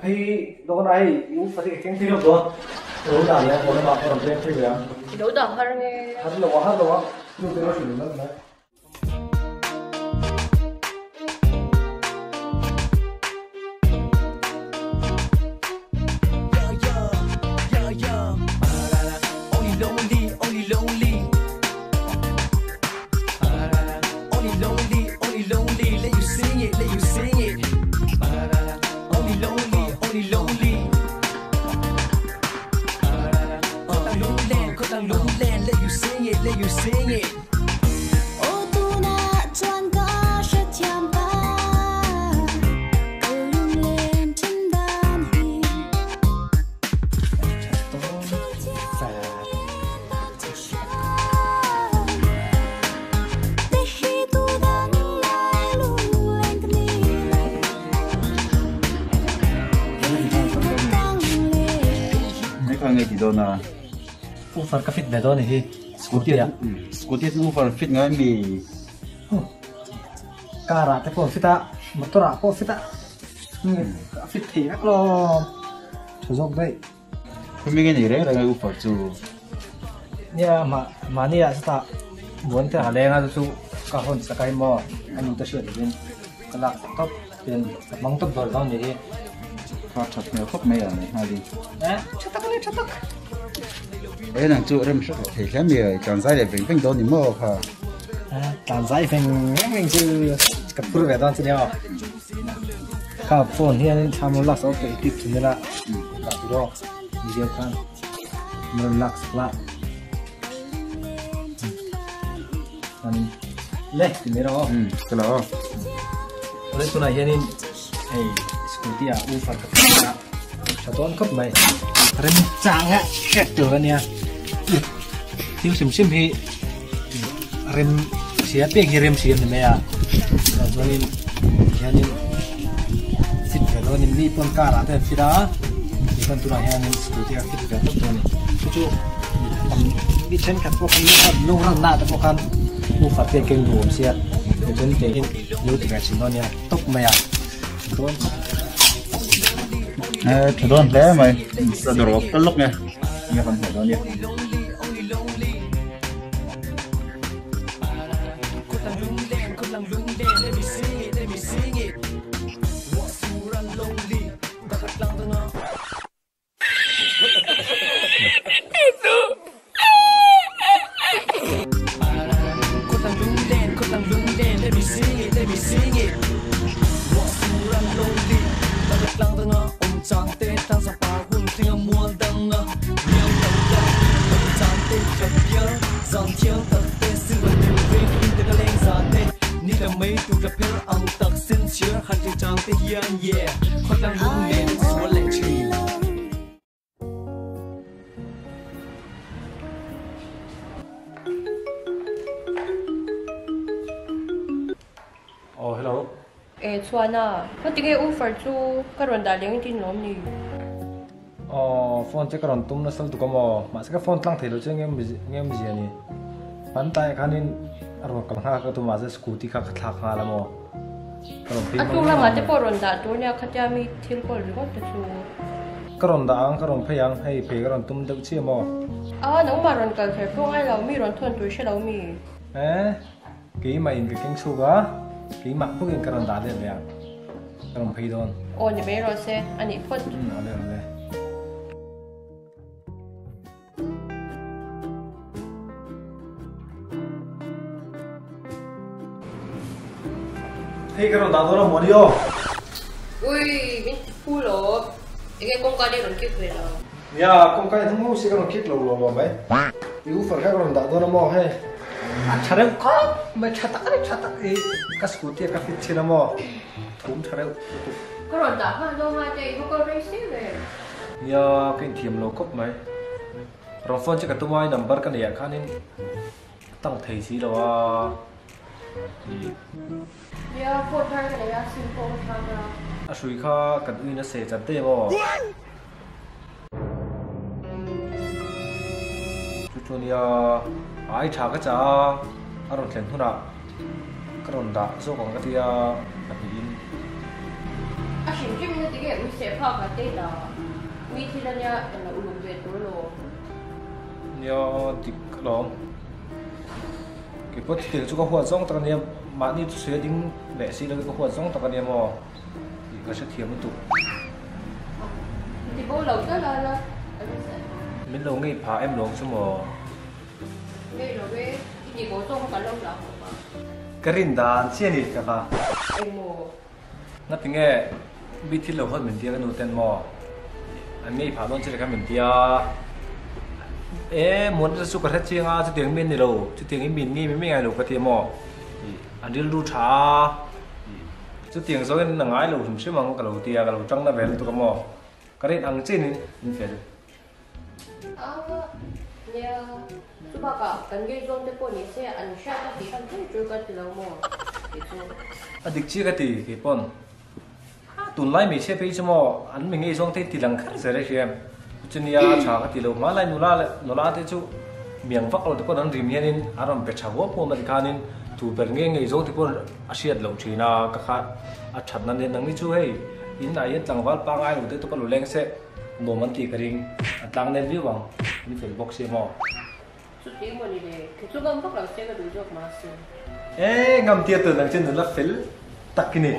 thì đó này cũng phải cái tiếng được rồi đấu đảng này còn bạn còn tên gì à đấu đảng hơn nghe hát đâu nhưng tôi nói chuyện nữa đấy Ngay thì đó là Ufar ka fit na doon eh. scooty Ufar fit nga mi Karate po fita, motora po fita. Fit thì các lo sử dụng đấy. không biết cái này đấy là ngay Ufar chú Nya mà ni ta muốn thế là nga chú ka hon sa kai mo anh ta sửa đến cái lạc top tiền mong top rồi đó nhỉ. phát thật nhiều khóc mày à này hai đi Nè, chặt tóc. đấy là chú em rất là thể cái mày càng dài để vĩnh đó thì mơ hả Càng dài phình mình chứ cặp phụ về đó chứ nhau. Cả phone hiện tham lạc số cái tip chứ là đó video kan relax lah. Ani leh ini đó. cái đó Oleh tu nak ini scooty Ufar kita satuan kop mai rencang ya set tu kan ya tiu sim hi rem siapa yang rem siam ni ya jadi yani fit kalau ni ni pun kar ada fira ikan tu nak yani scooty fit betul tu ni tu di chen kat pokok ni kan lorang nak pokok Ufar peking dua siap jadi peking lu tiga cinon ya top mai ya tuan thủ đô thế mày là đồ cái lúc nha nghe phần thủ đô nha Oh hello. Chuan à, có tiếng Ufar chú các bạn đã liên tin lắm nè. Phone check karon tum na sal tu kamo mas ka phone tlang thelo che ngem ji ani pan tai khanin aro kam ha ka tu ma se scooty ka thla kha la mo karon pin Atu lang ate poron da tu nya khatya mi thil ko ri hot chu. karon da ang karon phayang hei pe karon tum deu che mo Nang maron ka kher thong ai lau mi ron thon tu she lau mi. Ki ma in ka king su ga ki ma pu king karon da le ya karon phay don Ni me ro se ani phot. ale hey karon da do mo dio Ui, min pu lo. Ege kong ka de ron ki khwe la. ya kong kai thum si karon kik lo mai Ufar ka karon da do mo he Chareu ko mai chata ka scooty ka fit chila mo thum chareu Ka ron da ha do ha te ko race le. ya kin thiam lo kop mai ron phone che ka tu mai number ka ya khanin tang thei si lo wa Ya phot thar ka ya sim ko tha ra. a sui kha kan ui na se chan te mo chu chu ya ai tha ka cha a ron thlen thuna ka ron da so kong ka tia a pi in Shim shim ni 이게 우리 셰프가 때다. 미티라냐 나 우르베 돌로. 요 딕롱. cái bớt tiền cho các hoa giống tao này mà đi suy tính lệ xí là các hoa giống tao này mà thì có sẽ thiếu một tụ thì bố lâu tới là mình lâu ngay phá em lâu xong mà ngay rồi cái gì bố xong cả lâu lắm cái rin đàn chia nít cả ba em mua nó tiếng nghe bị thiết lâu hơn mình tia cái nụ tên mà anh ngay phá luôn chỉ là cái mình tia ê muốn ra suy hết chiang à, chỉ tiếng mình này đâu, chỉ tiếng mình nghe mình nghe đâu cái tiếng mò, anh đi lưu trà, chỉ tiếng số cái nằng ai đâu, chúng mà cái đâu tia cái đâu trăng nó về tụi cái mò, cái đấy ăn trên nên phải nhà chú bà cả cần cái giống cái bọn này sẽ ăn sáng cái gì ăn thế chơi cái gì đâu mò, được chi cái gì cái bọn, tuần lại mình sẽ phải cho mò, anh mình nghe giống thế thì lần khác sẽ đấy xem. cho nên chả cái điều mà lại nô la thế chú miếng vắt rồi thì con ăn rìm hen aram pe chawo po man khanin tu per nge nge zo thì con asiat lo china ka kha a that nan den nang ni chu hei in na yet tangwal pa ngai lo te to ko leng se no man ti karing tang nen vi wang ni fel box se mo chú tiếng mà đi để cái chú bông vắt là sẽ có đủ cho mà xin ngam tia tu nang chen la fel takini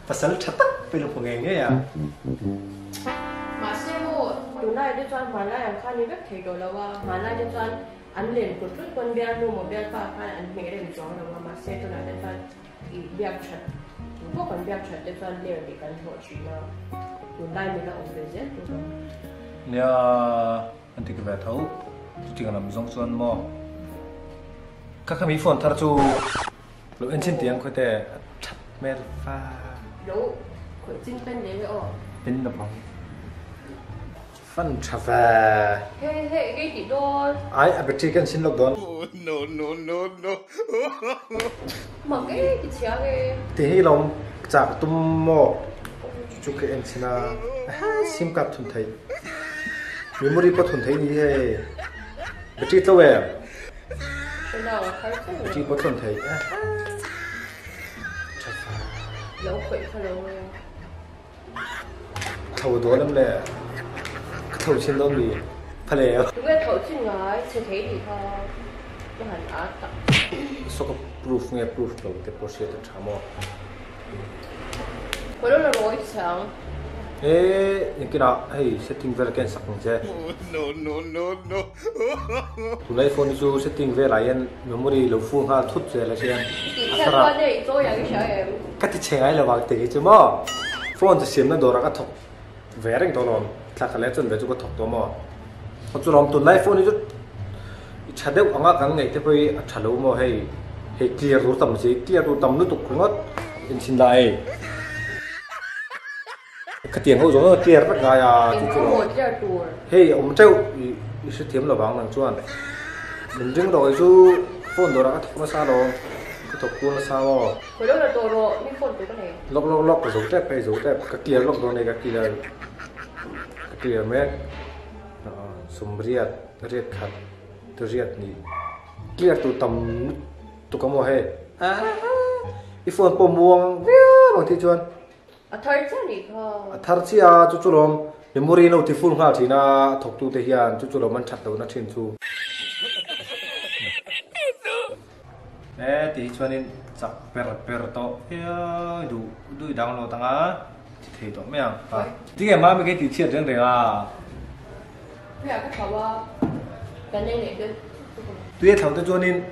pasal chatak pel po nge nge ya mà xem bộ tụi này đi chọn mà lại ăn khăn đi rất thấy rồi là mà lại đi chọn ăn liền của chút con bia luôn một bia pha pha ăn mẹ để chọn là mà xem tụi này đi chọn bia chật có còn bia chật đi chọn liền để cần hộ chị nào tụi này mình là ông về giết tụi nó nè anh thì cái vẻ thấu chỉ cần làm giống xuân mò các mỹ phone thar chu lo en chin tiang khoi te chat mer pha đủ khởi chính tên đấy rồi pin đập bóng phân chả về hey cái gì đó ai à beti kan xin lộc đón no mà cái chia cái thì hi lòng chả tum mò chú cái em xin à sim card thun thấy memory pa thun thấy đi hay beti to về cái nào thấy cái beti pa thun thấy lâu khởi thôi lâu thầu đó lắm lẹ thầu trên đó bị phải lẹ chúng cái thầu trên ngái chưa thấy thì thôi nó hẳn ác tập số cái proof nghe proof đâu cái process chả mò cái đó là rồi sáng những cái đó hay setting về cái sắc chứ no tụi này phone chú setting về lại anh memory lâu full ha thút về là xem thì sao qua đây tôi là cái sợ em cái thì chơi ai là vào tiền chứ mà phone thì xem nó đồ ra cái thọc về rồi đó luôn là cái lẽ chân về chú cái thọc đó mà họ chú làm tụi này phone chú chả được ông cái ngày thì phải chả lâu mà hay clear rồi tầm gì clear rồi tầm nó tục không hết anh xin lại cái tiền họ giống clear rất ngay à thì có một giờ tuổi hey ông cháu sẽ thiếm là bằng năng chuan mình đứng rồi chú phone đồ ra cái thọc nó sao rồi cái thọc cuốn nó sao rồi cái đó là tôi rồi nhưng phone tôi cái này lọc cái dấu tép hay dấu tép cái kia lọc đồ này cái kia mẹ sum riết khát từ riết này kia tụ tầm tụ có mồ hề cái phone bom buông bằng thì chuan thời gian thì thôi thar chi à chú lom memory no ti full ha thina thok tu te hian chú lom man that do na thin chu thì cho nên chặt per to du download tăng á thì to mấy à tí cái mà mấy cái tí chiết riêng đấy à bây giờ cái thầu cái này này cái tuy thầu cho nên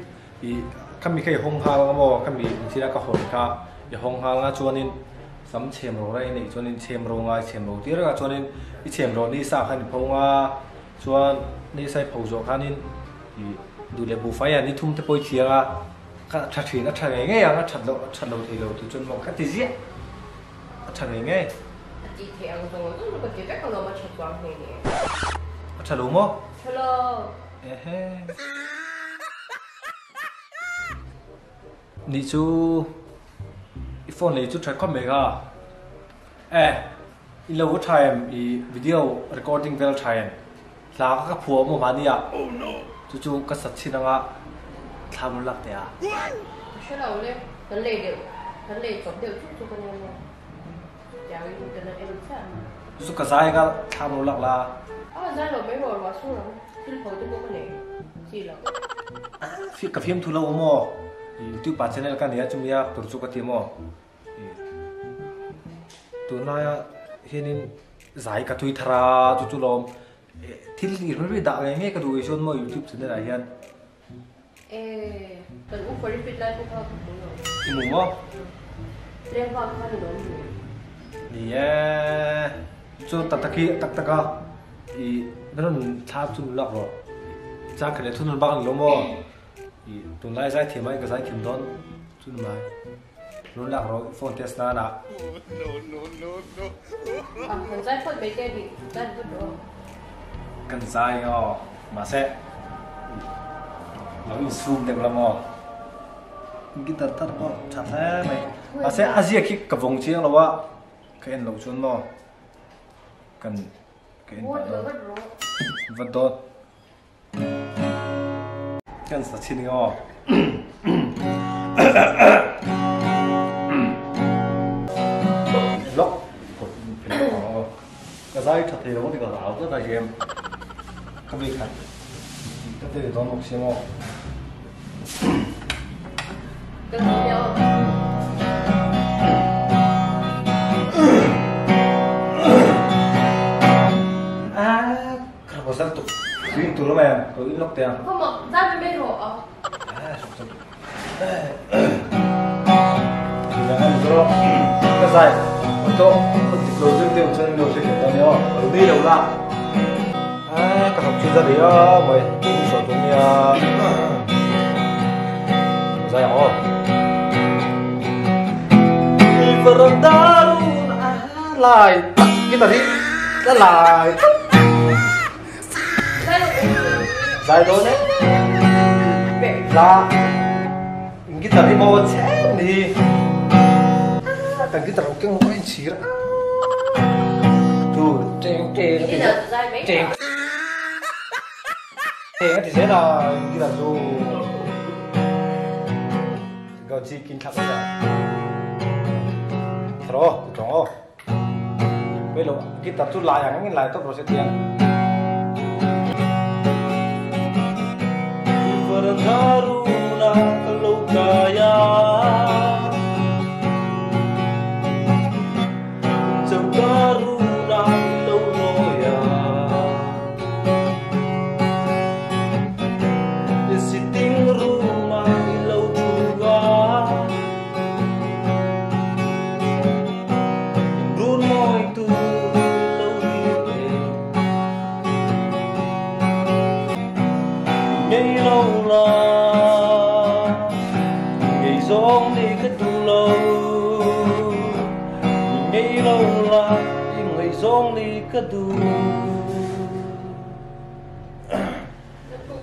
thì các mình cái hong hang mà các mình chỉ là cái hồn cả cái hong hang á cho nên sắm chèm rồi này cho nên chèm rồi ngay chèm rồi tí là cho nên cái chèm rồi đi sao khăn phong à cho nên sai phong rồi khăn nên thì đủ để bù phai à đi thum tới bôi chia à cái chặt thủy nó chặt nghe à nó chặt lâu thì chân một cái gì á chặt nghe chị theo rồi nó có cái cách nào mà chặt quang này nè chặt lâu mà hello nị chú phone này chú try con mày à in lâu time video recording well time là các phùa một vài à chú cái sạch xin nga tham lạc thế à cái đầu lên vấn đề chọn đều chút cho con em chào đi cho nên em chắc suốt cả dài cả tham nỗ lực là dài rồi mấy rồi mà xuống rồi thì hồi tôi mua cái này gì là phía cà phê thu lâu mà YouTube channel cái này chúng ta tổ chức cái gì mà tụi nó hiện giải cả thui thà tụi lom thì nghĩ nó bị đạo nghe cái đuôi xuân mà YouTube channel này hiện tụi cũng phải repeat lại cũng thì mùng không liên quan cái gì đó yeah cho tắc tắc à thì nó tháp chung lọc rồi chắc cái này thu nó bằng lắm mà tụi lại giải thì mấy cái giải kiếm đón chung mà nó lạc rồi phone test na nè cần giải phone mấy cái gì giải phone đó cần giải mà sẽ nó zoom được lắm mà cái tật tật đó chặt thế mày mà sẽ Asia khi cặp vòng chiếng là quá cái anh lẩu chuôn mà cần cái anh vật tốt cần sát chín ngò lóc cái dây thật thì nó thì còn áo rất là em các vị khách cái gì đó một xíu mà đừng nhiều kalau saya tuh itu loh men, kalau ini loh tiang. không mà ra bên bên hộ Jangan dulu, selesai. Untuk closing dia usaha closing kita ni kalau ni dah lah. Kalau cerita dia, mai ini suatu ni saya Ibaratun lai, kita ni dah lai. Dài thôi đấy là cái tờ đi mua chén đi tầng cái tờ cái ngôi anh chỉ đó tu trên thì sẽ là cái tờ du còn chỉ kinh thắc rồi thôi rồi bây giờ cái tờ tu lại cái lại tốt rồi sẽ tiền Karuna kalau kaya Karuna kalau loya Siting rumah ilau juga Rumah itu ilau diri Ngày lâu giống đi cái tu lâu ngày lâu là người giống đi cái tu tụi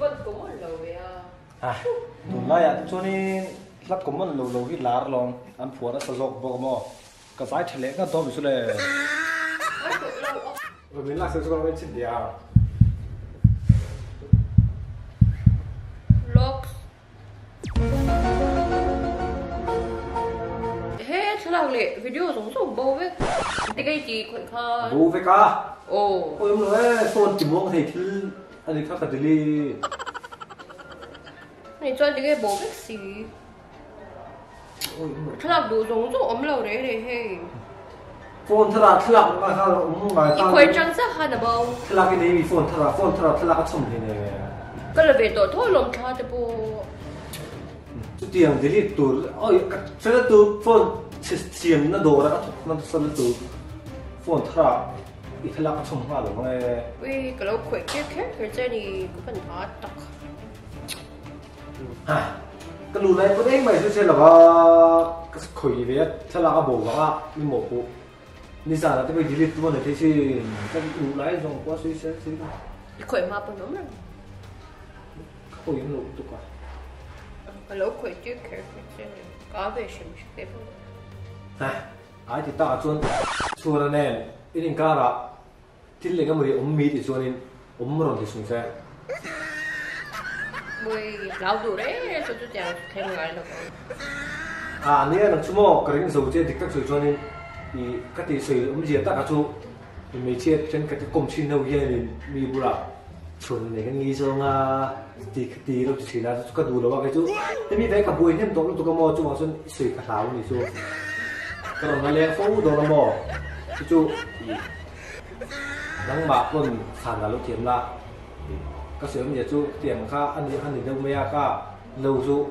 lại cho nên lát cũng mất lâu lâu cái lá rồi anh phụ đã sử dụng bao nhiêu cái giải thể cái đó bị số này rồi mình là sử dụng cái gì à làm lệ video giống giống bầu với cái gì còn khó bầu với cả ồ ôi em nói phone chỉ muốn thì anh ấy khác cái gì này cho cái bầu với gì thật là đồ giống giống ấm lâu đấy này hey phone thật là mà cái quay trang sắc hay là bầu thật là cái này phone thật là cái chồng thế này cái là về tổ thôi lòng cha thì bầu tiền thì tụi ôi sẽ là tụi phone tiền nó đồ ra nó sẽ là tụi phone thật là ít là cái chồng hoa đúng không vì cái lâu khỏe kia khác cái trên này cũng cần hóa tắc cái lù này có đấy mày sẽ là cái khởi về sẽ là cái bổ vào cái mổ cụ đi ra là cái gì đi tụi này thế chứ cái lù này dùng quá suy sẽ khỏe mà vẫn đúng rồi khởi nó lù tụi cái lâu khỏe kia khác cái trên này có về xem cái ai thì ta chuan là nè ini cara til lenga muri ummi thì chuan in umron thì sung se mui lão đủ đấy cho tôi chào thêm người là nè nó chumo cái gì dấu chơi tiktok chuan in thì các tỷ sử gì ta cả chú thì mấy chiếc trên cái công trình đâu kia thì mi bù là chuẩn để cái nghi xong tí đâu chỉ là cái đủ đâu cái chú thế mi thấy cả buổi thêm tối tụi cái mò chú mà xuân sử cả tháo thì chú cái đó là lên phố đồ là mò chú nắng bạc còn sản là lúc tiệm là các sử gì chú tiệm khác ăn gì đâu mấy cả lâu chú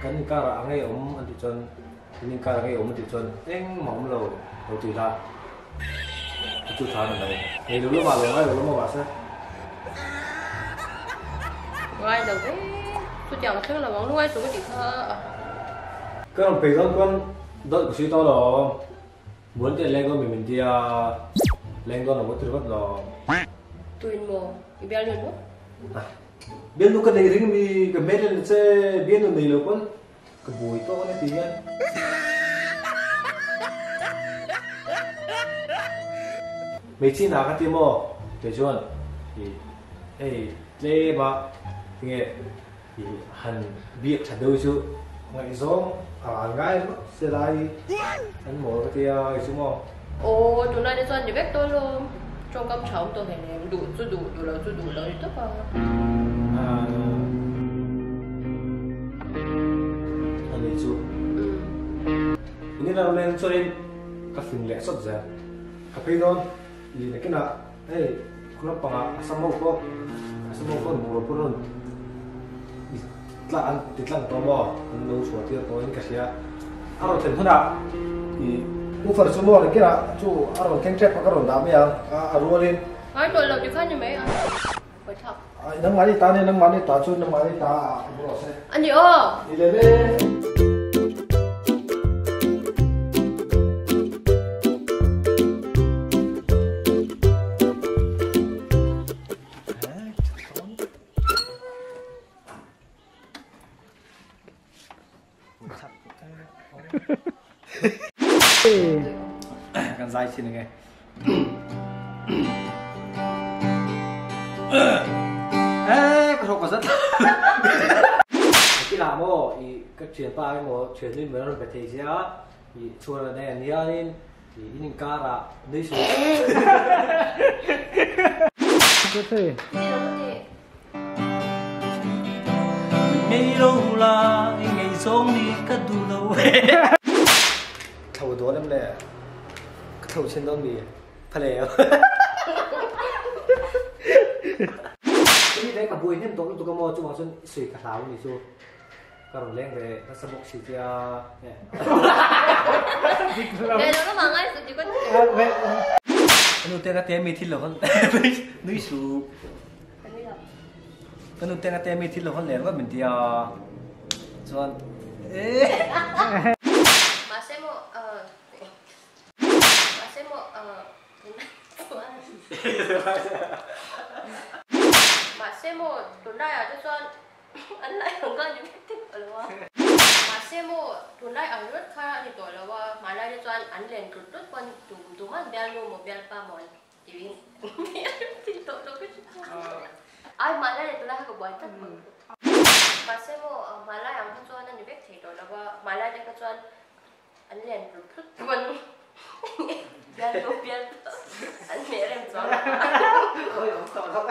cái cả là ngay ông ăn thì chân nhưng cả ngay ông thì chân em mỏng lâu đầu tiên là chú tháo này này lúc mà lúc mà bà sẽ ngoài đầu cái tôi chẳng thấy là món nuôi xuống cái gì thơ cái đồng bì con đợt của suy to là muốn tiền lên con mình đi lên con là muốn tiền con là tụi mồ bị béo lên quá biết lúc cái này thì mình cái mét lên sẽ biết được này là con cái bùi to này tí nhá mấy chi nào cái tiền mồ để cho thì hey lê bà nghe thì hành việc thành đôi chứ ngày gió ngay sẽ lại anh mua cái tia chứ mà ồ tụi này đi chơi thì biết tôi luôn trong cắm trống tôi thấy này đủ rồi thì tốt vào anh lấy chú như là lên cho nên các phim lẽ xuất ra cà phê non thì này cái nào hey kalau pang asam ko muro pun titlang tomo no suatu to ini kasih aro ten huna i ufar semua ni kira cu aro kengcek pakaron dami yang arualin ai tôi làm gì khác như mấy anh phải thật nang mani ta cu nang mani ta bro se anh gì ơ đi lên Gan dai xin nghe ê có rất cái làm mô thì các chuyện ba cái mô chuyện lên mới nó phải thấy gì á thì chua là này anh nên thì những cá là đấy số có thể ngày lâu là ngày sống đi cắt đủ lâu thầu đó lắm nè thầu trên đó bị phải lẹ cái đấy cả buổi thêm tối tụi cái mò chung mà xuân sủi cả tháo thì xưa cả rồi lên về nó sắp bốc xịt ra đây nó mà ngay sự chỉ có nó tên là tên mi thịt lẩu con nuôi sù cái nó tên là tên mi thịt lẩu con lẻ quá mình thì xuân Massimo tuần này ở cho anh lại không có những cái thích ở đâu Massimo tuần này ở rất khá thì tuổi làว่ามาได้cho anh lên cực rất quan tụi mắt bèo luôn một bèo ba món thì tội đâu biết ai mà đây tuần này có buổi tất Massimo mà lại ăn cho anh biết thì tuổi làว่ามาได้cho anh lên cực rất quan bèo luôn bèo anh mẹ em cho ôi không